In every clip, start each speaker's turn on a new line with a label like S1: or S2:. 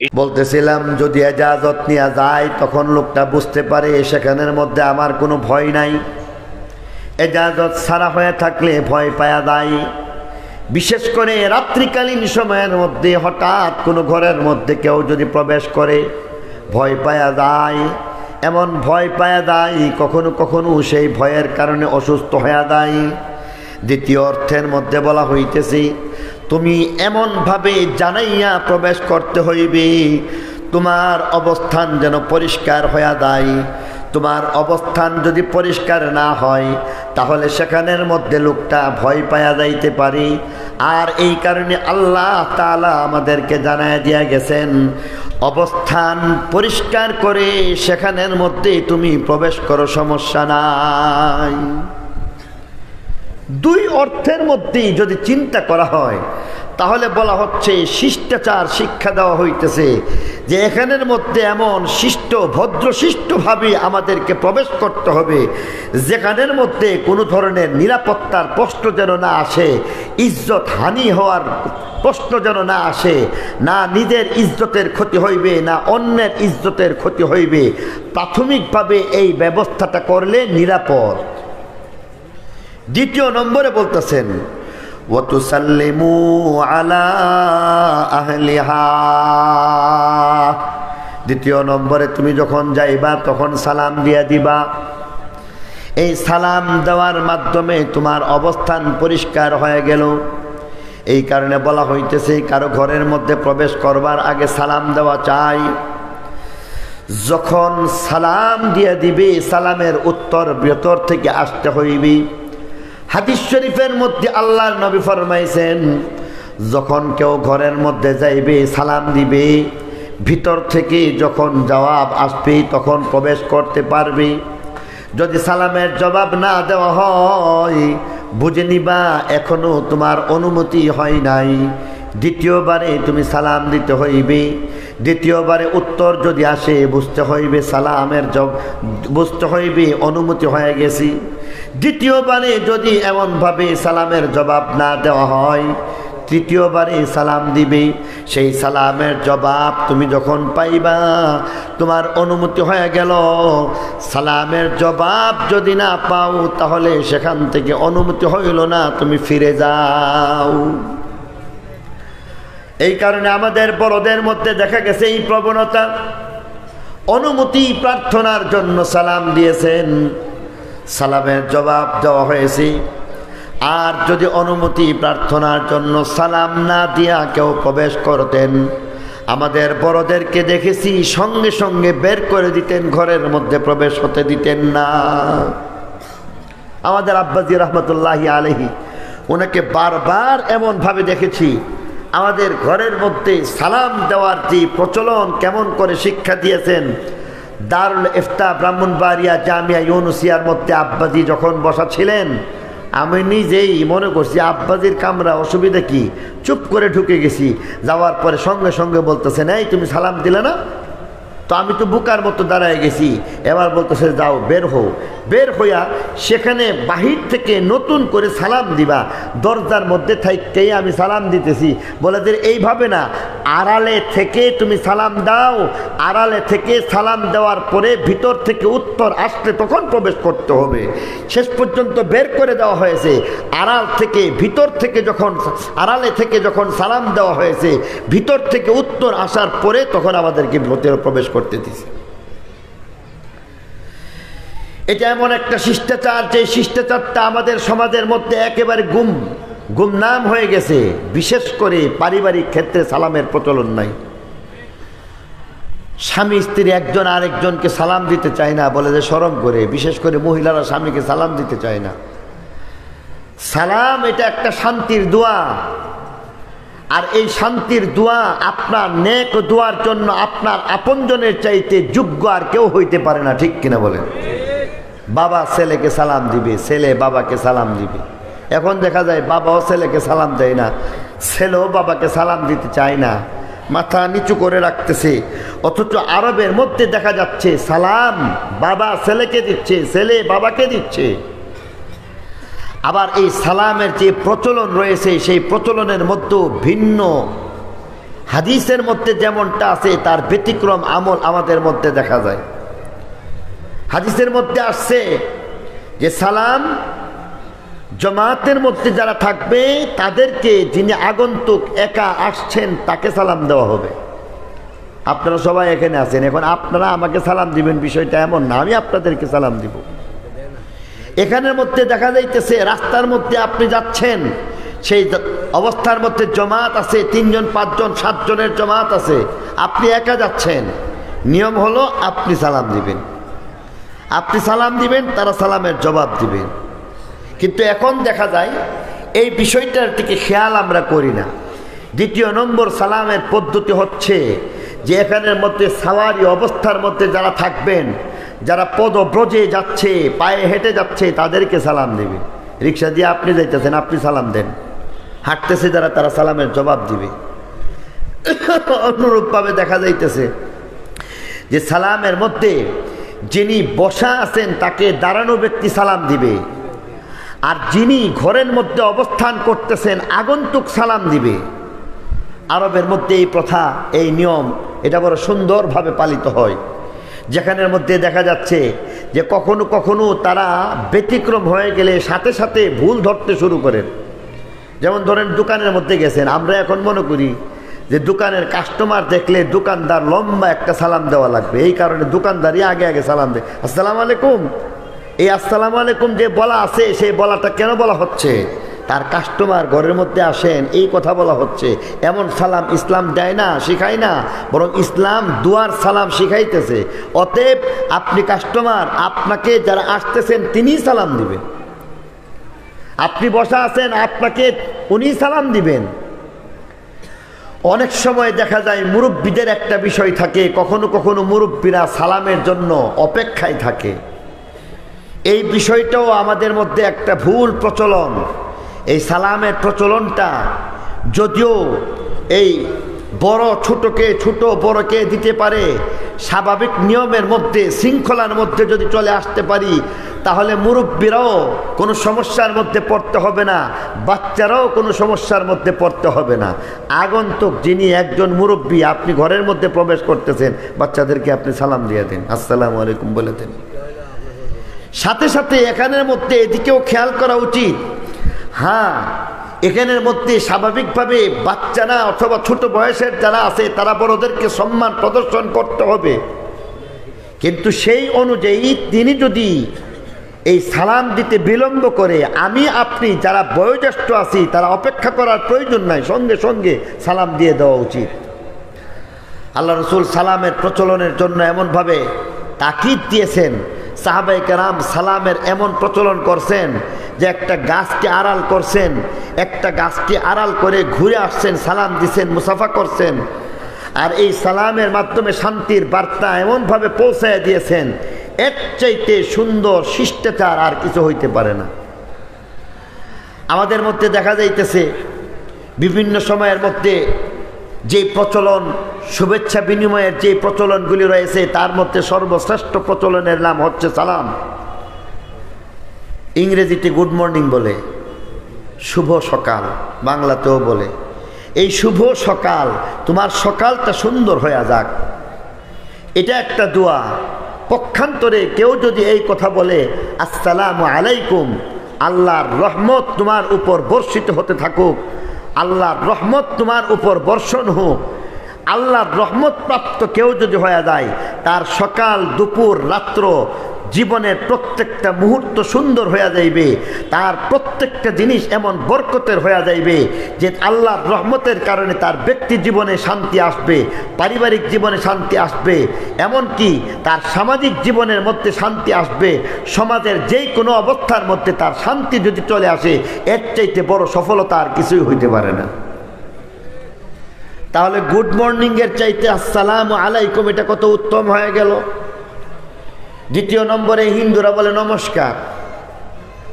S1: বলতেছিলাম যদি ইজাজত নিয়ে যায় তখন লোকটা বুঝতে পারে সেখানের মধ্যে আমার কোনো ভয় নাই। ইজাজত ছাড়া হয়ে থাকলে ভয় পাওয়া যায়। বিশেষ করে রাত্রিকালীন সময়ের মধ্যে হঠাৎ কোনো ঘরের মধ্যে কেউ যদি প্রবেশ করে ভয় পাওয়া যায়। এমন ভয় পাওয়া যায় কখনো কখনো সেই ভয়ের কারণে অসুস্থ হয়ে যায়। দ্বিতীয় অর্থের মধ্যে বলা হইতেছে তুমি এমনভাবে জানাইয়া প্রবেশ করতে হইবে তোমার অবস্থান যেন পরিষ্কার হয়ে যায়। তোমার অবস্থান যদি পরিষ্কার না হয় তাহলে সেখানের মধ্যে লোকটা ভয় পাওয়া যাইতে পারে। আর এই কারণে আল্লাহ তাআলা আমাদেরকে জানায় দিয়া গেছেন অবস্থান পরিষ্কার করে সেখানের মধ্যে তুমি প্রবেশ করো, সমস্যা নাই। দুই অর্থের মধ্যেই যদি চিন্তা করা হয় তাহলে বলা হচ্ছে শিষ্টাচার শিক্ষা দেওয়া হইতেছে যে এখানের মধ্যে এমন শিষ্ট ভদ্র শিষ্টভাবে আমাদেরকে প্রবেশ করতে হবে যেখানের মধ্যে কোনো ধরনের নিরাপত্তার প্রশ্ন যেন না আসে, ইজ্জত হানি হওয়ার প্রশ্ন যেন না আসে, না নিজের ইজ্জতের ক্ষতি হইবে না অন্যের ইজ্জতের ক্ষতি হইবে। প্রাথমিকভাবে এই ব্যবস্থাটা করলে নিরাপদ। দ্বিতীয় নম্বরে বলতেছেন ওয়াতুসাল্লিমু আলা আহলিহা। দ্বিতীয় নম্বরে তুমি যখন যাইবা তখন সালাম দিয়া দিবা। এই সালাম দেওয়ার মাধ্যমে তোমার অবস্থান পরিষ্কার হয়ে গেল। এই কারণে বলা হইতেছে কারো ঘরের মধ্যে প্রবেশ করবার আগে সালাম দেওয়া চাই। যখন সালাম দিয়ে দিবে সালামের উত্তর ভেতর থেকে আসতে হইবে। হাদিস শরীফের মধ্যে আল্লাহর নবী ফরমাইছেন যখন কেউ ঘরের মধ্যে যাইবে সালাম দিবে ভিতর থেকে যখন জবাব আসবে তখন প্রবেশ করতে পারবে। যদি সালামের জবাব না দেওয়া হয় বুঝে নিবা এখনো তোমার অনুমতি হয় নাই। দ্বিতীয়বারে তুমি সালাম দিতে হইবে। দ্বিতীয়বারে উত্তর যদি আসে বুঝতে হইবে সালামের বুঝতে হইবে অনুমতি হয়ে গেছি। দ্বিতীয়বারে যদি এমনভাবে সালামের জবাব না দেওয়া হয় তৃতীয়বারে সালাম দিবে। সেই সালামের জবাব তুমি যখন পাইবা তোমার অনুমতি হয়ে গেল। সালামের জবাব যদি না পাও তাহলে সেখান থেকে অনুমতি হইল না, তুমি ফিরে যাও। এই কারণে আমাদের বড়দের মধ্যে দেখা গেছে এই প্রবণতা, অনুমতি প্রার্থনার জন্য সালাম দিয়েছেন, সালামের জবাব দেওয়া হয়েছে। আর যদি অনুমতি প্রার্থনার জন্য সালাম না দিয়া কেউ প্রবেশ করতেন আমাদের বড়দেরকে দেখেছি সঙ্গে সঙ্গে বের করে দিতেন, ঘরের মধ্যে প্রবেশ হতে দিতেন না। আমাদের আব্বাজি রহমতুল্লাহি আলাইহি ওনাকে বারবার এমনভাবে দেখেছি আমাদের ঘরের মধ্যে সালাম দেওয়ার যে প্রচলন কেমন করে শিক্ষা দিয়েছেন। দারুল ইফতা ব্রাহ্মণবাড়িয়া জামিয়া ইউনুসিয়ার মধ্যে আব্বাজি যখন বসা ছিলেন আমি নিজেই মনে করছি আব্বাজির কামরা অসুবিধা কি, চুপ করে ঢুকে গেছি। যাওয়ার পরে সঙ্গে সঙ্গে বলতেছেন এই তুমি সালাম দিলে না? তো আমি তো বুকার মতো দাঁড়ায় গেছি। এবার বলতেছে যাও বের হও। বের হইয়া সেখানে বাহির থেকে নতুন করে সালাম দিবা, দরজার মধ্যে থাকতেই আমি সালাম দিতেছি। বলে যে এইভাবে না, আড়ালে থেকে তুমি সালাম দাও, আড়ালে থেকে সালাম দেওয়ার পরে ভিতর থেকে উত্তর আসলে তখন প্রবেশ করতে হবে। শেষ পর্যন্ত বের করে দেওয়া হয়েছে। আড়াল থেকে ভিতর থেকে যখন আড়ালে থেকে যখন সালাম দেওয়া হয়েছে ভিতর থেকে উত্তর আসার পরে তখন আমাদেরকে ভিতরে প্রবেশ করতে দিছে। এটা এমন একটা শিষ্টাচার যে শিষ্টাচারটা আমাদের সমাজের মধ্যে একেবারে গুমনাম হয়ে গেছে। বিশেষ করে পারিবারিক ক্ষেত্রে সালামের প্রচলন নাই। স্বামী স্ত্রী একজন আরেকজনকে সালাম দিতে চায় না, বলে যে শরম করে। বিশেষ করে মহিলারা স্বামীকে সালাম দিতে চায় না। সালাম এটা একটা শান্তির দোয়া, আর এই শান্তির দোয়া আপনার নেক দোয়ার জন্য আপনার আপনজনের চাইতে যোগ্য আর কেউ হইতে পারে না, ঠিক কিনা বলেন? বাবা ছেলেকে সালাম দিবে, ছেলে বাবাকে সালাম দিবে। এখন দেখা যায় বাবাও ছেলেকে সালাম দেয় না, ছেলেও বাবাকে সালাম দিতে চায় না, মাথা নিচু করে রাখতেছে। অথচ আরবের মধ্যে দেখা যাচ্ছে সালাম বাবা ছেলেকে দিচ্ছে, ছেলে বাবাকে দিচ্ছে। আবার এই সালামের যে প্রচলন রয়েছে সেই প্রচলনের মধ্যেও ভিন্ন হাদিসের মধ্যে যেমনটা আছে তার ব্যতিক্রম আমল আমাদের মধ্যে দেখা যায়। হাদিসের মধ্যে আসছে যে সালাম জামাতের মধ্যে যারা থাকবে তাদেরকে, যিনি আগন্তুক একা আসছেন তাকে সালাম দেওয়া হবে। আপনারা সবাই এখানে আছেন, এখন আপনারা আমাকে সালাম দিবেন বিষয়টা এমন না, আমি আপনাদেরকে সালাম দিব। এখানের মধ্যে দেখা যাইতেছে রাস্তার মধ্যে আপনি যাচ্ছেন, সেই অবস্থার মধ্যে জমাত আছে, 3 জন 5 জন 7 জনের জমাত আছে, আপনি একা যাচ্ছেন। নিয়ম হলো আপনি সালাম দিবেন, আপনি সালাম দিবেন, তারা সালামের জবাব দিবেন। কিন্তু এখন দেখা যায় এই বিষয়টার দিকে খেয়াল আমরা করি না। 2 নম্বর সালামের পদ্ধতি হচ্ছে যে এখানের মধ্যে সাওয়ারি অবস্থার মধ্যে যারা থাকবেন, যারা পদব্রজে যাচ্ছে, পায়ে হেঁটে যাচ্ছে, তাদেরকে সালাম দেবে। রিক্সা দিয়ে আপনি যাইতেছেন, আপনি সালাম দেন। হাঁটতেছে যারা, তারা সালামের জবাব দিবে। অনুরূপভাবে দেখা যাইতেছে যে সালামের মধ্যে যিনি বসা আছেন তাকে দাঁড়ানো ব্যক্তি সালাম দিবে, আর যিনি ঘরের মধ্যে অবস্থান করতেছেন আগন্তুক সালাম দিবে। আরবের মধ্যে এই প্রথা, এই নিয়ম, এটা বড় সুন্দরভাবে পালিত হয়। যেখানের মধ্যে দেখা যাচ্ছে যে কখনো কখনো তারা ব্যতিক্রম হয়ে গেলে সাথে সাথে ভুল ধরতে শুরু করেন। যেমন ধরেন দোকানের মধ্যে গেছেন, আমরা এখন মনে করি যে দোকানের কাস্টমার দেখলে দোকানদার লম্বা একটা সালাম দেওয়া লাগবে, এই কারণে দোকানদারই আগে আগে সালাম দেয়, আসসালামু আলাইকুম। এই আসসালামু আলাইকুম যে বলা আছে, সেই বলাটা কেন বলা হচ্ছে? তার কাস্টমার ঘরের মধ্যে আসেন, এই কথা বলা হচ্ছে। এমন সালাম ইসলাম দেয় না, শিখায় না, বরং ইসলাম দুয়ার সালাম শিখাইতেছে। অতএব আপনি কাস্টমার, আপনাকে যারা আসতেছেন তিনিই সালাম দিবেন। আপনি বসা আছেন, আপনাকে উনি সালাম দিবেন। অনেক সময় দেখা যায় মুরব্বীদের একটা বিষয় থাকে, কখনো কখনো মুরব্বীরা সালামের জন্য অপেক্ষায় থাকে। এই বিষয়টাও আমাদের মধ্যে একটা ভুল প্রচলন। এই সালামের প্রচলনটা যদিও এই বড় ছোটকে, ছোট বড়কে দিতে পারে, স্বাভাবিক নিয়মের মধ্যে, শৃঙ্খলার মধ্যে যদি চলে আসতে পারি, তাহলে মুরব্বীরাও কোনো সমস্যার মধ্যে পড়তে হবে না, বাচ্চারাও কোনো সমস্যার মধ্যে পড়তে হবে না। আগন্তুক যিনি একজন মুরব্বী, আপনি ঘরের মধ্যে প্রবেশ করতেছেন, বাচ্চাদেরকে আপনি সালাম দিয়ে দেন, আসসালামু আলাইকুম বলে দেন। সাথে সাথে এখানের মধ্যে এদিকেও খেয়াল করা উচিত। হ্যাঁ, এখানের মধ্যে স্বাভাবিকভাবে বাচ্চারা অথবা ছোট বয়সের যারা আছে তারা বড়দেরকে সম্মান প্রদর্শন করতে হবে, কিন্তু সেই অনুযায়ী তিনি যদি এই সালাম দিতে বিলম্ব করে, আমি আপনি যারা বয়োজ্যেষ্ঠ আছি তারা অপেক্ষা করার প্রয়োজন নাই, সঙ্গে সঙ্গে সালাম দিয়ে দেওয়া উচিত। আল্লাহ রসুল সালামের প্রচলনের জন্য এমনভাবে তাকিদ দিয়েছেন, সাহাবায়ে কেরাম সালামের এমন প্রচলন করছেন যে একটা গাছকে আড়াল করছেন, একটা গাছকে আড়াল করে ঘুরে আসছেন, সালাম দিছেন, মুসাফা করছেন। আর এই সালামের মাধ্যমে শান্তির বার্তা এমনভাবে পৌঁছায় দিয়েছেন, এর চাইতে সুন্দর শিষ্টাচার আর কিছু হইতে পারে না। আমাদের মধ্যে দেখা যাইতেছে বিভিন্ন সময়ের মধ্যে যে প্রচলন, শুভেচ্ছা বিনিময়ের যে প্রচলনগুলি রয়েছে, তার মধ্যে সর্বশ্রেষ্ঠ প্রচলনের নাম হচ্ছে সালাম। ইংরেজিতে গুড মর্নিং বলে, শুভ সকাল বাংলাতেও বলে। এই শুভ সকাল, তোমার সকালটা সুন্দর হয়ে যাক, এটা একটা দোয়া। পক্ষান্তরে কেউ যদি এই কথা বলে, আসসালামু আলাইকুম, আল্লাহর রহমত তোমার উপর বর্ষিত হতে থাকুক, আল্লাহর রহমত তোমার উপর বর্ষণ হোক, আল্লাহর রহমত প্রাপ্ত কেউ যদি হয়ে যায়, তার সকাল দুপুর রাত্র জীবনের প্রত্যেকটা মুহূর্ত সুন্দর হয়ে যাইবে, তার প্রত্যেকটা জিনিস এমন বরকতের হয়ে যাইবে যে আল্লাহর রহমতের কারণে তার ব্যক্তি জীবনে শান্তি আসবে, পারিবারিক জীবনে শান্তি আসবে, এমনকি তার সামাজিক জীবনের মধ্যে শান্তি আসবে। সমাজের যেই কোনো অবস্থার মধ্যে তার শান্তি যদি চলে আসে, এর চাইতে বড় সফলতা আর কিছুই হইতে পারে না। তাহলে গুড মর্নিংয়ের চাইতে আসসালামু আলাইকুম এটা কত উত্তম হয়ে গেল। 2 নম্বরে হিন্দুরা বলে নমস্কার,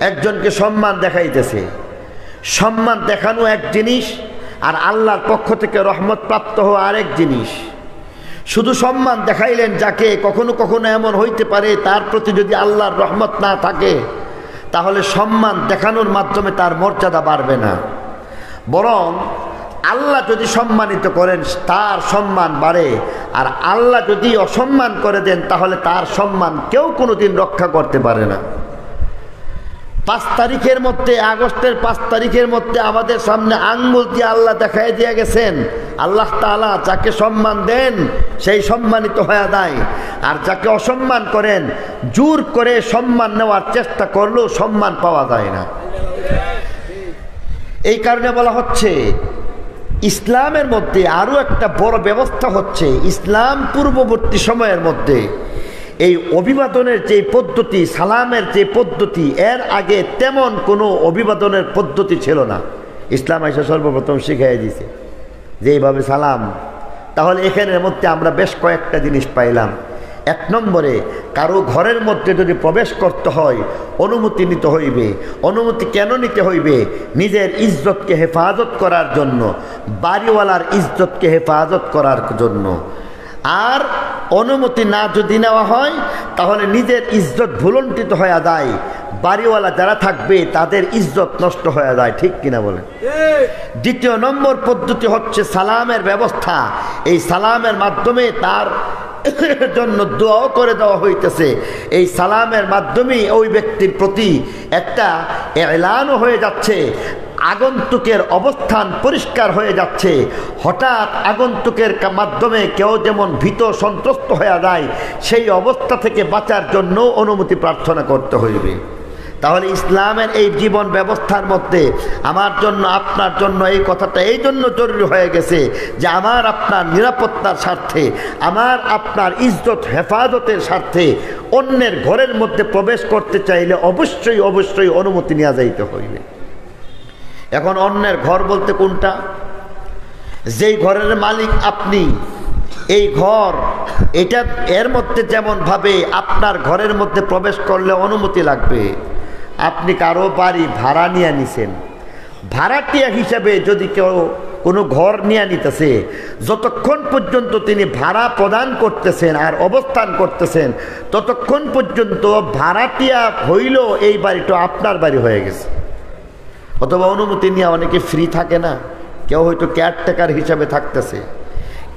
S1: একজনকে সম্মান দেখাইতেছে। সম্মান দেখানো এক জিনিস, আর আল্লাহর পক্ষ থেকে রহমত প্রাপ্ত হওয়া আরেক জিনিস। শুধু সম্মান দেখাইলেন যাকে, কখনো কখনো এমন হইতে পারে তার প্রতি যদি আল্লাহর রহমত না থাকে, তাহলে সম্মান দেখানোর মাধ্যমে তার মর্যাদা বাড়বে না, বরং আল্লাহ যদি সম্মানিত করেন তার সম্মান বাড়ে, আর আল্লাহ যদি অসম্মান করে দেন তাহলে তার সম্মান কেউ কোনোদিন রক্ষা করতে পারে না। 5 তারিখের মধ্যে, আগস্টের 5 তারিখের মধ্যে আমাদের সামনে আঙ্গুল দিয়ে আল্লাহ দেখাই দিয়ে গেছেন, আল্লাহ তাআলা যাকে সম্মান দেন সেই সম্মানিত হয়ে যায়, আর যাকে অসম্মান করেন জোর করে সম্মান নেওয়ার চেষ্টা করলেও সম্মান পাওয়া যায় না। এই কারণে বলা হচ্ছে ইসলামের মধ্যে আরও একটা বড় ব্যবস্থা হচ্ছে, ইসলাম পূর্ববর্তী সময়ের মধ্যে এই অভিবাদনের যে পদ্ধতি, সালামের যে পদ্ধতি, এর আগে তেমন কোনো অভিবাদনের পদ্ধতি ছিল না। ইসলাম এসে সর্বপ্রথম শিখিয়ে দিয়েছে যে এইভাবে সালাম। তাহলে এখানের মধ্যে আমরা বেশ কয়েকটা জিনিস পাইলাম। 1 নম্বরে, কারো ঘরের মধ্যে যদি প্রবেশ করতে হয় অনুমতি নিতে হইবে। অনুমতি কেন নিতে হইবে? নিজের ইজ্জতকে হেফাজত করার জন্য, বাড়িওয়ালার ইজ্জতকে হেফাজত করার জন্য। আর অনুমতি না যদি নেওয়া হয় তাহলে নিজের ইজ্জত ভুলণ্ঠিত হয়ে যায়, বাড়িওয়ালা যারা থাকবে তাদের ইজ্জত নষ্ট হয়ে যায়। ঠিক কিনা বলেন? 2 নম্বর পদ্ধতি হচ্ছে সালামের ব্যবস্থা। এই সালামের মাধ্যমে তার জন্য দোয়াও করে দেওয়া হইতেছে। এই সালামের মাধ্যমে ওই ব্যক্তির প্রতি একটা এলানও হয়ে যাচ্ছে, আগন্তুকের অবস্থান পরিষ্কার হয়ে যাচ্ছে। হঠাৎ আগন্তুকের মাধ্যমে কেউ যেমন ভীত সন্ত্রস্ত হয়ে যায়, সেই অবস্থা থেকে বাঁচার জন্য অনুমতি প্রার্থনা করতে হইবে। তাহলে ইসলামের এই জীবন ব্যবস্থার মধ্যে আমার জন্য, আপনার জন্য এই কথাটা এই জন্য জরুরি হয়ে গেছে যে আমার আপনার নিরাপত্তার স্বার্থে, আমার আপনার ইজ্জত হেফাজতের স্বার্থে অন্যের ঘরের মধ্যে প্রবেশ করতে চাইলে অবশ্যই অবশ্যই অনুমতি নেওয়া যাইতে হইবে। এখন অন্যের ঘর বলতে কোনটা? যেই ঘরের মালিক আপনি, এই ঘর, এটা এর মধ্যে যেমন ভাবে আপনার ঘরের মধ্যে প্রবেশ করলে অনুমতি লাগবে। আপনি কারো বাড়ি ভাড়া নিয়ে নিছেন, ভাড়াটিয়া হিসাবে যদি কেউ কোনো ঘর নিয়ে নিতেছে, যতক্ষণ পর্যন্ত তিনি ভাড়া প্রদান করতেছেন আর অবস্থান করতেছেন ততক্ষণ পর্যন্ত ভাড়াটিয়া হইল এই বাড়িটা আপনার বাড়ি হয়ে গেছে। অথবা অনুমতি নিয়ে অনেকে ফ্রি থাকে না, কেউ হয়তো কেয়ারটেকার হিসাবে থাকতেছে।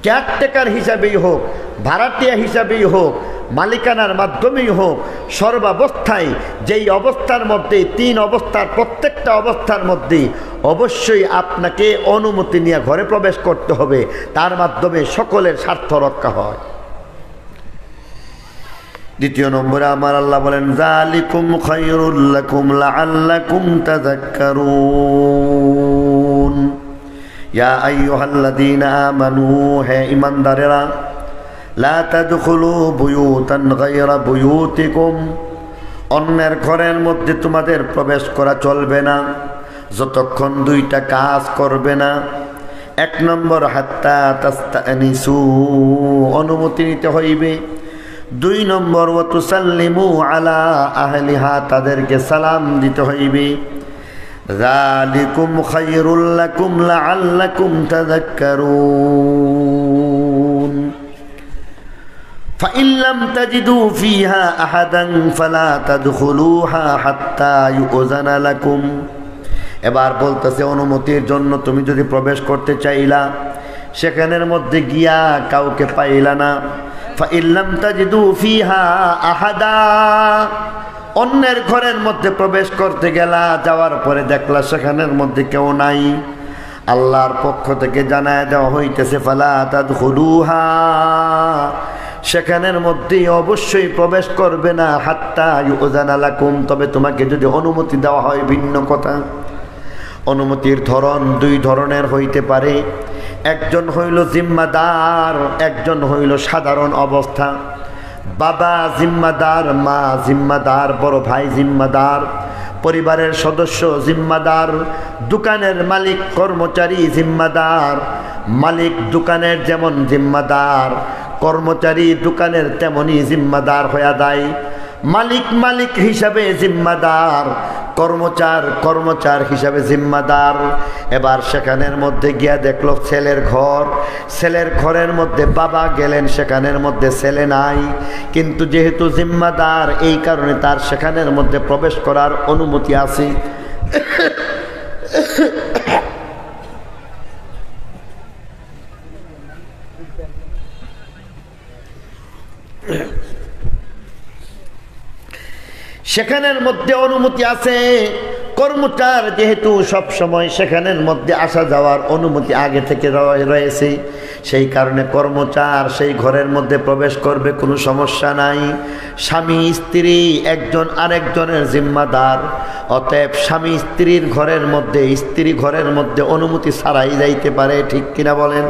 S1: কেয়ারটেকার হিসাবেই হোক, ভাড়াটিয়া হিসাবেই হোক, মালিকানার মাধ্যমেই হোক, সর্বাবস্থায় যেই অবস্থার মধ্যে, 3 অবস্থার প্রত্যেকটা অবস্থার মধ্যেই অবশ্যই আপনাকে অনুমতি নিয়ে ঘরে প্রবেশ করতে হবে। তার মাধ্যমে সকলের স্বার্থ রক্ষা হয়। 2 নম্বরে আমার আল্লাহ বলেন, যালিকুম খায়রুল লাকুম লাআল্লাকুম তাযাক্কারুন। ইয়া আইয়ুহাল্লাযীনা আমানু, হে ঈমানদারেরা, লা তাদখুলু বুয়ুতান গায়রা বুয়ুতিকুম, অন্যের ঘরের মধ্যে তোমাদের প্রবেশ করা চলবে না যতক্ষণ 2টা কাজ করবে না। 1 নম্বর, হাত্তা তাস্তানিসু, অনুমতি নিতে হইবে। 2 নম্বর, ওয়া তুসাল্লিমু আলা আহলিহা, তাদেরকে সালাম দিতে হইবে। যালিকুম খায়রুল লাকুম লাআল্লাকুম তাযাক্কারুন। ফাইন লাম তাজিদু ফিহা আহাদান ফালা তাদখুলুহা হাত্তা ইউযানা লাকুম। এবার বলতেছে অনুমতির জন্য তুমি যদি প্রবেশ করতে চাইলা, সেখানের মধ্যে গিয়া কাউকে পাইলা না, ফাইন লাম তাজিদু ফিহা আহাদা, অন্যের ঘরের মধ্যে প্রবেশ করতে গেলা, যাওয়ার পরে দেখলা সেখানের মধ্যে কেউ নাই, আল্লাহর পক্ষ থেকে জানায় দেওয়া হইতেছে ফালা তাদখুলুহা, সেখানের মধ্যে অবশ্যই প্রবেশ করবে না, হাত্তা ইউযানা লাকুম, তবে তোমাকে যদি অনুমতি দেওয়া হয় ভিন্ন কথা। অনুমতির ধরন 2 ধরনের হইতে পারে। একজন হইল জিম্মাদার, একজন হইল সাধারণ অবস্থা। বাবা জিম্মাদার, মা জিম্মাদার, বড় ভাই জিম্মাদার, পরিবারের সদস্য জিম্মাদার, দোকানের মালিক কর্মচারী জিম্মাদার। মালিক দোকানের যেমন জিম্মাদার, কর্মচারী দোকানের তেমনই জিম্মাদার হয়ে যায়। মালিক মালিক হিসাবে জিম্মাদার, কর্মচার হিসাবে জিম্মাদার। এবার সেখানের মধ্যে গিয়া দেখলো ছেলের ঘর, ছেলের ঘরের মধ্যে বাবা গেলেন, সেখানের মধ্যে ছেলে নাই, কিন্তু যেহেতু জিম্মাদার এই কারণে তার সেখানের মধ্যে প্রবেশ করার অনুমতি আছে। সেখানের মধ্যে অনুমতি আছে। কর্মচার যেহেতু সব সময় সেখানের মধ্যে আসা যাওয়ার অনুমতি আগে থেকে রয়েছে, সেই কারণে কর্মচার সেই ঘরের মধ্যে প্রবেশ করবে, কোনো সমস্যা নাই। স্বামী স্ত্রী একজন আরেকজনের জিম্মাদার, অতএব স্বামী স্ত্রীর ঘরের মধ্যে, স্ত্রী ঘরের মধ্যে অনুমতি ছাড়াই যাইতে পারে, ঠিক কিনা বলেন?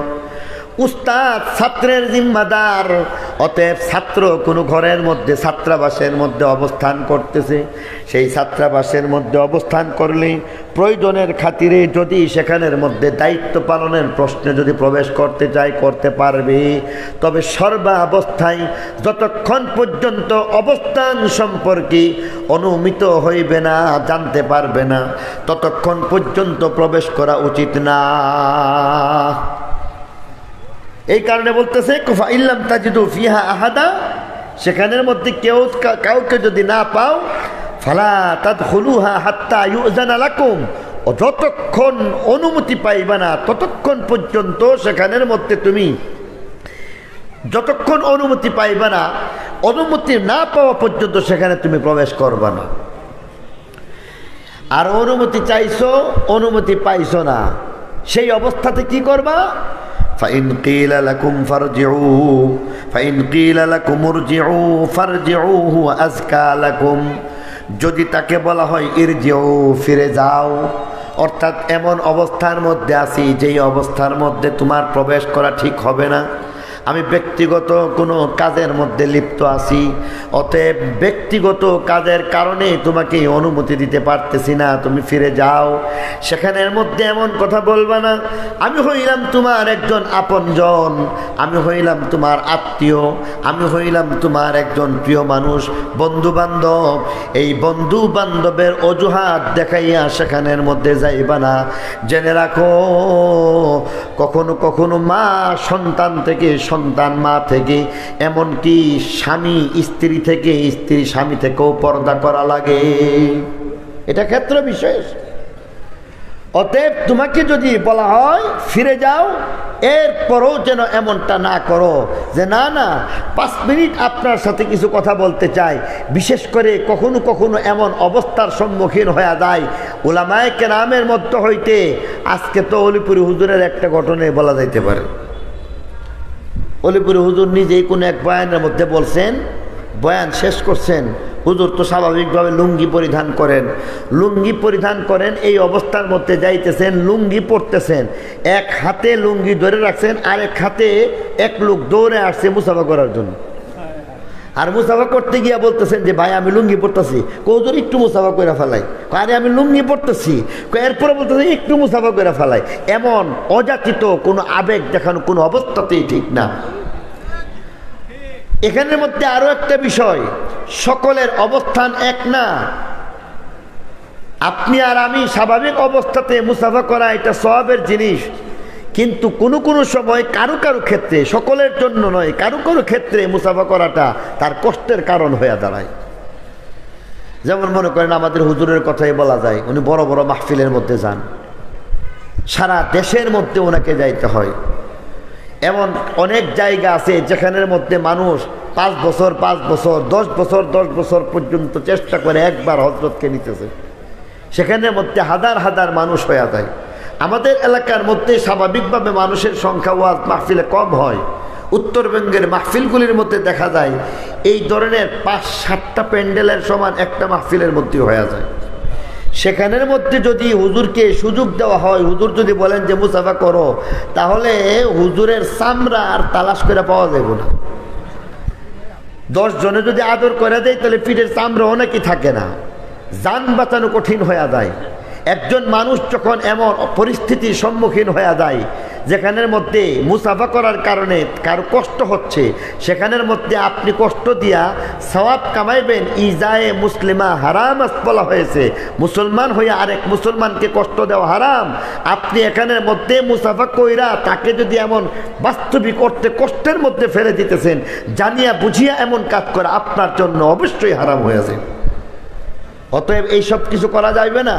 S1: উস্তাদ ছাত্রের জিম্মাদার, অতএব ছাত্র কোনো ঘরের মধ্যে ছাত্রাবাসের মধ্যে অবস্থান করতেছে, সেই ছাত্রাবাসের মধ্যে অবস্থান করলে প্রয়োজনের খাতিরে যদি সেখানের মধ্যে দায়িত্ব পালনের প্রশ্নে যদি প্রবেশ করতে চায় করতে পারবে, তবে সর্বাবস্থায় যতক্ষণ পর্যন্ত অবস্থান সম্পর্কে অনুমিত হইবে না, জানতে পারবে না, ততক্ষণ পর্যন্ত প্রবেশ করা উচিত না। এই কারণে বলতেছে কুফা ইল্লাম তাজিদু ফিহা আহাদা, সেখানের মধ্যে কাউকে যদি না পাও, ফালা তাদখুলুহা হাত্তা ইউযানা লাকুম, যতক্ষণ অনুমতি পাইবা না ততক্ষণ পর্যন্ত সেখানের মধ্যে তুমি, যতক্ষণ অনুমতি পাইবা না, অনুমতি না পাওয়া পর্যন্ত সেখানে তুমি প্রবেশ করবা না। আর অনুমতি চাইছো, অনুমতি পাইছো না, সেই অবস্থাতে কি করবা? فإن قيل لكم فارجعوا فإن قيل لكم ارجعوا فارجعوا هو أزكى لكم, যদি তাকে বলা হয় ইরজিউ, ফিরে যাও, অর্থাৎ এমন অবস্থার মধ্যে আছি যেই অবস্থার মধ্যে তোমার প্রবেশ করা ঠিক হবে না, আমি ব্যক্তিগত কোনো কাজের মধ্যে লিপ্ত আছি, অতএব ব্যক্তিগত কাজের কারণে তোমাকে অনুমতি দিতে পারতেছি না, তুমি ফিরে যাও। সেখানের মধ্যে এমন কথা বলবা না, আমি হইলাম তোমার একজন আপনজন, আমি হইলাম তোমার আত্মীয়, আমি হইলাম তোমার একজন প্রিয় মানুষ, বন্ধু বান্ধব, এই বন্ধু বান্ধবের অজুহাত দেখাইয়া সেখানের মধ্যে যাইবা না। জেনে রাখো, কখনো কখনো মা সন্তান থেকে, সন্তান মা থেকে, এমনকি স্বামী স্ত্রী থেকে, স্ত্রী স্বামী থেকেও পর্দা করা লাগে, এটা ক্ষেত্র বিশেষ। অতএব তোমাকে যদি বলা হয় ফিরে যাও, এরপরও যেন এমনটা না করো যে না না 5 মিনিট আপনার সাথে কিছু কথা বলতে চাই। বিশেষ করে কখনো কখনো এমন অবস্থার সম্মুখীন হয়ে যায় উলামায়ে কেরামের মধ্য হইতে, আজকে তো অলিপুরি হুজুরের একটা ঘটনায় বলা যাইতে পারে। অলিপুরি হুজুর নিজেই কোনো এক বয়ানের মধ্যে বলছেন, বয়ান শেষ করছেন, হুজুর তো স্বাভাবিকভাবে লুঙ্গি পরিধান করেন, লুঙ্গি পরিধান করেন, এই অবস্থার মধ্যে যাইতেছেন, লুঙ্গি পরতেছেন, এক হাতে লুঙ্গি ধরে রাখছেন, আরেক হাতে এক লোক দৌড়ে আসছে মুসাফা করার জন্য, আর মুসাফা করতে গিয়া বলতেছেন যে ভাই আমি লুঙ্গি পরতেছি, হুজুর একটু মুসাফা করে ফেলাই, আরে আমি লুঙ্গি পরতেছি, এরপরে বলতেছে একটু মুসাফা করে ফেলাই। এমন অযাচিত কোনো আবেগ দেখানো কোনো অবস্থাতেই ঠিক না। এখানের মধ্যে আরো একটা বিষয়, সকলের অবস্থান এক না। আপনি আর আমি স্বাভাবিক অবস্থাতে মুসাফা করা এটা সওয়াবের জিনিস, কিন্তু কোনো কোনো সময় কারো কারো ক্ষেত্রে, সকলের জন্য নয়, কারো কারো ক্ষেত্রে মুসাফা করাটা তার কষ্টের কারণ হয়ে দাঁড়ায়। যেমন মনে করেন আমাদের হুজুরের কথাই বলা যায়, উনি বড় বড় মাহফিলের মধ্যে যান, সারা দেশের মধ্যে ওনাকে যাইতে হয়। এমন অনেক জায়গা আছে যেখানের মধ্যে মানুষ 5 বছর 5 বছর 10 বছর 10 বছর পর্যন্ত চেষ্টা করে একবার হযরতকে নিতেছে, সেখানের মধ্যে হাজার হাজার মানুষ হয়ে যায়। আমাদের এলাকার মধ্যে স্বাভাবিকভাবে মানুষের সংখ্যা ওয়াজ মাহফিলে কম হয়, উত্তরবঙ্গের মাহফিলগুলির মধ্যে দেখা যায় এই ধরনের 5-7টা প্যান্ডেলের সমান একটা মাহফিলের মধ্যে হয়ে যায়। সেখানের মধ্যে যদি হুজুরকে সুযোগ দেওয়া হয়, হুজুর যদি বলেন যে মুসাফা করো, তাহলে হুজুরের চামড়া আর তালাশ করে পাওয়া যাবে না। 10 জনে যদি আদর করে দেয় তাহলে পিঠের চামড়া অনেকই থাকে না, জান বাঁচানো কঠিন হয়ে যায়। একজন মানুষ যখন এমন পরিস্থিতির সম্মুখীন হয়ে যায় যেখানের মধ্যে মুসাফা করার কারণে কারো কষ্ট হচ্ছে, সেখানের মধ্যে আপনি কষ্ট দিয়া সওয়াব কামাইবেন, ইজায়ে মুসলিমা হারাম বলা হয়েছে, মুসলমান হয়ে আরেক মুসলমানকে কষ্ট দেওয়া হারাম। আপনি এখানের মধ্যে মুসাফা কইরা তাকে যদি এমন বাস্তবিক অর্থে কষ্টের মধ্যে ফেলে দিতেছেন, জানিয়া বুঝিয়া এমন কাজ করা আপনার জন্য অবশ্যই হারাম হয়েছে। অতএব এইসব কিছু করা যাবে না।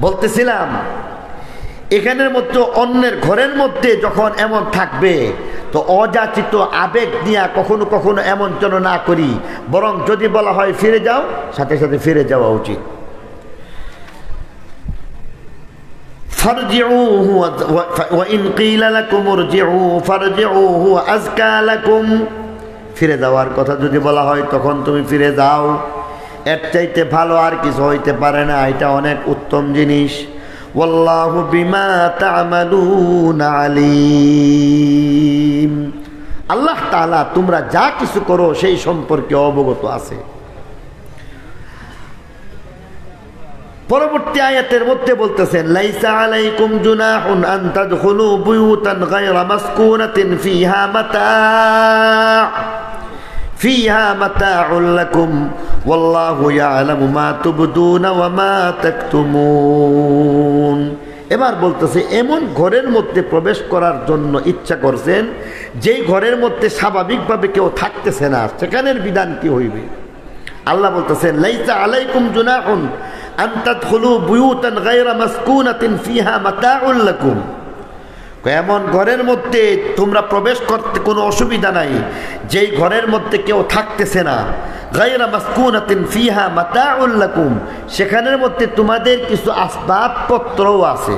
S1: বলতেছিলাম এখানের মধ্যে অন্যের ঘরের মধ্যে যখন এমন থাকবে তো অযাচিত আবেগ নিয়ে কখনো কখনো এমন যেন না করি, বরং যদি বলা হয় ফিরে যাও, সাথে সাথে ফিরে যাওয়া উচিত। ফিরে যাওয়ার কথা যদি বলা হয় তখন তুমি ফিরে যাও, এর চাইতে ভালো আর কিছু হইতে পারে না, এটা অনেক উত্তম জিনিস। ওয়াল্লাহু বিমা তা'মালুনা আলীম, আল্লাহ তাআলা তোমরা যা কিছু করো সেই সম্পর্কে অবগত আছে। পরবর্তী আয়াতের মধ্যে বলতেছেন লাইসা আলাইকুম জুনাহুন আন তাদখুলু বুয়ুতান গায়রা মাসকুনাতিন ফিহা মাতাউন লাকুম ওয়াল্লাহু ইয়ালামু মা তুবদুনা ওয়া মা তাকতুমুন। এবার বলতেছে এমন ঘরের মধ্যে প্রবেশ করার জন্য ইচ্ছা করছেন যেই ঘরের মধ্যে স্বাভাবিকভাবে কেউ থাকতেছে না, সেখানের বিধান কি হইবে? আল্লাহ বলতেছেন লাইসা আলাইকুম জুনাহুন আন তাদখুলু বুয়ুতান গায়রা মাসকুনাতিন ফিহা মাতাউন লাকুম, এমন ঘরের মধ্যে তোমরা প্রবেশ করতে কোনো অসুবিধা নাই যেই ঘরের মধ্যে কেউ থাকতেছে না। গায়রা মাসকুনাতিন ফিহা মাতাউন লাকুম, সেখানের মধ্যে তোমাদের কিছু আসবাবপত্রও আছে।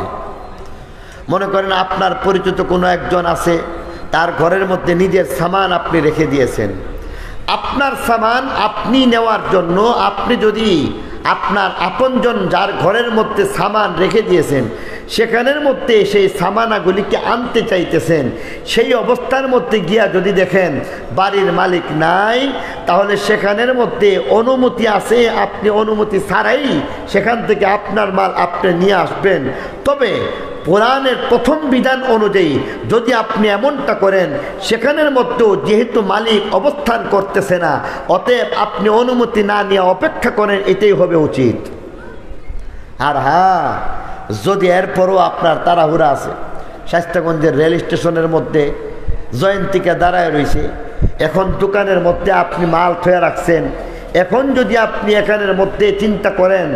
S1: মনে করেন আপনার পরিচিত কোনো একজন আছে, তার ঘরের মধ্যে নিজের সামান আপনি রেখে দিয়েছেন। আপনার সামান আপনি নেওয়ার জন্য আপনি যদি আপনার আপনজন যার ঘরের মধ্যে সামান রেখে দিয়েছেন সেখানের মধ্যে সেই সামানাগুলিকে আনতে চাইতেছেন, সেই অবস্থার মধ্যে গিয়া যদি দেখেন বাড়ির মালিক নাই, তাহলে সেখানের মধ্যে অনুমতি আছে, আপনি অনুমতি ছাড়াই সেখান থেকে আপনার মাল আপনি নিয়ে আসবেন। তবে কোরআনের প্রথম বিধান অনুযায়ী যদি আপনি এমনটা করেন, সেখানের মধ্যেও যেহেতু মালিক অবস্থান করতেছে না, অতএব আপনি অনুমতি না নিয়ে অপেক্ষা করেন, এটাই হবে উচিত। আর হ্যাঁ, যদি এরপরও আপনার তাড়াহুড়া আছে, শায়েস্তাগঞ্জের রেল স্টেশনের মধ্যে জয়ন্তিকা দাঁড়ায় রয়েছে, এখন দোকানের মধ্যে আপনি মাল থয়ে রাখছেন, এখন যদি আপনি এখানের মধ্যে চিন্তা করেন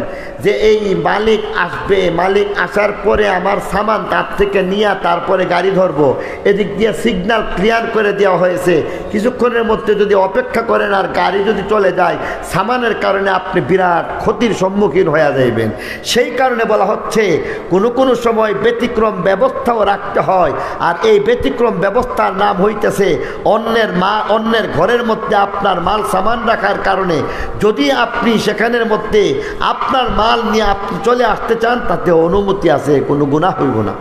S1: যে এই মালিক আসবে, মালিক আসার পরে আমার সামান তার থেকে নিয়ে তারপরে গাড়ি ধরবো, এদিক দিয়ে সিগন্যাল ক্লিয়ার করে দেওয়া হয়েছে, কিছুক্ষণের মধ্যে যদি অপেক্ষা করেন আর গাড়ি যদি চলে যায়, সামানের কারণে আপনি বিরাট ক্ষতির সম্মুখীন হয়ে যাইবেন। সেই কারণে বলা হচ্ছে কোনো কোনো সময় ব্যতিক্রম ব্যবস্থাও রাখতে হয়, আর এই ব্যতিক্রম ব্যবস্থার নাম হইতেছে অন্যের ঘরের মধ্যে আপনার মাল সামান রাখার কারণে যদি আপনি সেখানের মধ্যে আপনার মাল নিয়ে আপনি চলে আসতে চান, তাতে অনুমতি আছে, কোনো গুনাহ হইব না।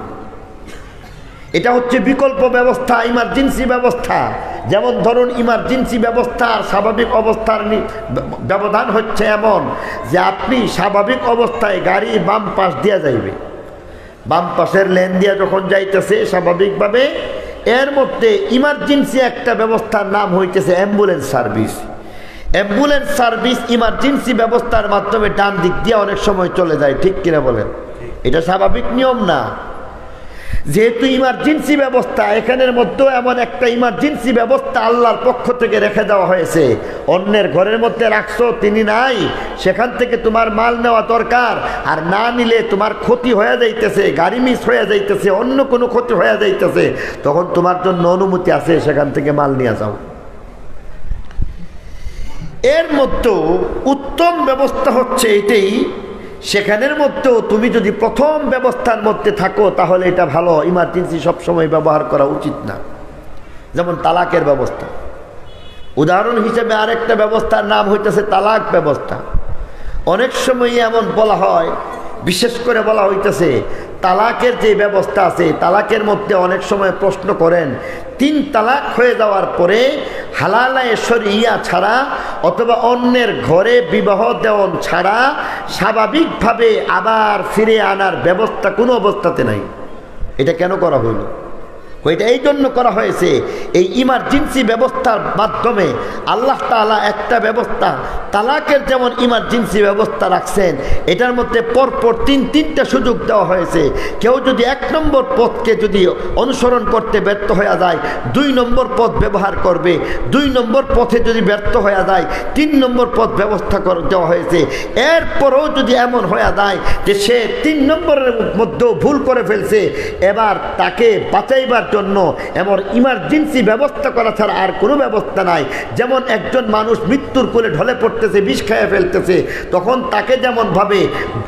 S1: এটা হচ্ছে বিকল্প ব্যবস্থা, ইমার্জেন্সি ব্যবস্থা। যেমন ধরুন ইমার্জেন্সি ব্যবস্থার স্বাভাবিক অবস্থার ব্যবধান হচ্ছে এমন যে আপনি স্বাভাবিক অবস্থায় গাড়ি বাম পাশ দিয়ে যাইবে, বাম পাশের লেন দিয়ে যখন যাইতেছে স্বাভাবিকভাবে, এর মধ্যে ইমার্জেন্সি একটা ব্যবস্থার নাম হইতেছে ambulance service. Ambulance service emergency ব্যবস্থার মাধ্যমে ডান দিক দিয়ে অনেক সময় চলে যায়, ঠিক কিনা বলেন? এটা স্বাভাবিক নিয়ম না। যেহেতু ইমার্জেন্সি ব্যবস্থা, এখানের মধ্যেও এমন একটা ইমার্জেন্সি ব্যবস্থা আল্লাহর পক্ষ থেকে রেখে দেওয়া হয়েছে। অন্যের ঘরের মধ্যে রাখছো, তিনি নাই, সেখান থেকে তোমার মাল নেওয়া দরকার, আর না নিলে তোমার ক্ষতি হয়ে যাইতেছে, গাড়ি মিস হয়ে যাইতেছে, অন্য কোনো ক্ষতি হয়ে যাইতেছে, তখন তোমার জন্য অনুমতি আছে, সেখান থেকে মাল নিয়ে যাও। এর মধ্যেও উত্তম ব্যবস্থা হচ্ছে এটাই, সেখানের মধ্যেও তুমি যদি প্রথম ব্যবস্থার মধ্যে থাকো তাহলে এটা ভালো, ইমার্জেন্সি সবসময় ব্যবহার করা উচিত না। যেমন তালাকের ব্যবস্থা, উদাহরণ হিসেবে আরেকটা ব্যবস্থার নাম হইতেছে তালাক ব্যবস্থা। অনেক সময় এমন বলা হয়, বিশেষ করে বলা হইতেছে তালাকের যে ব্যবস্থা আছে, তালাকের মধ্যে অনেক সময় প্রশ্ন করেন 3 তালাক হয়ে যাওয়ার পরে হালালায়ে শরিয়া ছাড়া অথবা অন্যের ঘরে বিবাহ দেওয়ান ছাড়া স্বাভাবিকভাবে আবার ফিরে আনার ব্যবস্থা কোনো অবস্থাতে নাই। এটা কেন করা হইল? ওইটা এই জন্য করা হয়েছে, এই ইমার্জেন্সি ব্যবস্থার মাধ্যমে আল্লাহ তাআলা একটা ব্যবস্থা, তালাকের যেমন ইমার্জেন্সি ব্যবস্থা রাখছেন, এটার মধ্যে পরপর তিনটা সুযোগ দেওয়া হয়েছে। কেউ যদি 1 নম্বর পথকে যদি অনুসরণ করতে ব্যর্থ হয়ে যায়, 2 নম্বর পথ ব্যবহার করবে, 2 নম্বর পথে যদি ব্যর্থ হয়ে যায় 3 নম্বর পথ ব্যবস্থা করে দেওয়া হয়েছে। এরপরেও যদি এমন হয়ে যায় যে সে 3 নম্বরের মধ্যেও ভুল করে ফেলছে, এবার তাকে বাঁচাইবার জন্য এমন ইমার্জেন্সি ব্যবস্থা করা ছাড়া আর কোনো ব্যবস্থা নাই। যেমন একজন মানুষ মৃত্যুর কোলে ঢলে পড়তেছে, বিষ খাইয়ে ফেলতেছে, তখন তাকে যেমনভাবে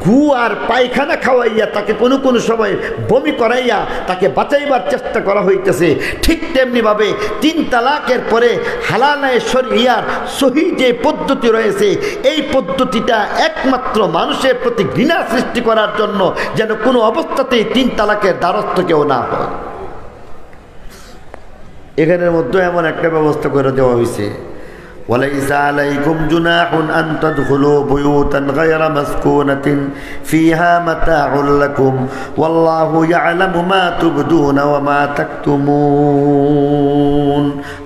S1: গু আর পায়খানা খাওয়াইয়া তাকে কোনো কোনো সময় বমি করাইয়া তাকে বাঁচাইবার চেষ্টা করা হইতেছে, ঠিক তেমনিভাবে 3 তালাকের পরে হালালায়ে শরিয়ার সহি যে পদ্ধতি রয়েছে, এই পদ্ধতিটা একমাত্র মানুষের প্রতি ঘৃণা সৃষ্টি করার জন্য, যেন কোনো অবস্থাতেই 3 তালাকের দ্বারস্থ কেউ না হয়। এখানের মধ্যে এমন একটা ব্যবস্থা করে দেওয়া হয়েছে, وليس عليكم جناح أن تدخلوا بيوتا غير مسكونة فيها متاع لكم والله يعلم ما تبدون وما تكتمون।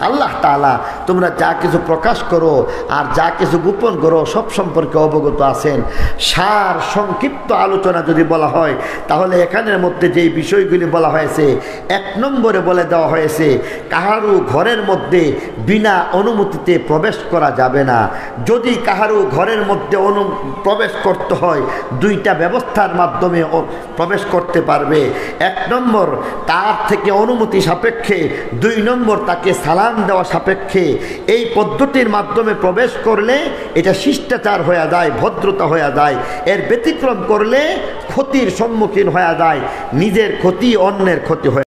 S1: আল্লাহ তাআলা তোমরা যা কিছু প্রকাশ করো আর যা কিছু গোপন করো সব সম্পর্কে অবগত আছেন। সার সংক্ষিপ্ত আলোচনা যদি বলা হয়, তাহলে এখানের মধ্যে যেই বিষয়গুলি বলা হয়েছে, 1 নম্বরে বলে দেওয়া হয়েছে কাহারও ঘরের মধ্যে বিনা অনুমতিতে প্রবেশ করা যাবে না। যদি কাহারও ঘরের মধ্যে প্রবেশ করতে হয়, 2টা ব্যবস্থার মাধ্যমে প্রবেশ করতে পারবে। 1 নম্বর তার থেকে অনুমতি সাপেক্ষে, 2 নম্বর তাকে সালাম দেওয়া সাপেক্ষে। এই পদ্ধতির মাধ্যমে প্রবেশ করলে এটা শিষ্টাচার হয়ে যায়, ভদ্রতা হয়ে যায়। এর ব্যতিক্রম করলে ক্ষতির সম্মুখীন হয়ে যায়, নিজের ক্ষতি অন্যের ক্ষতি হয়।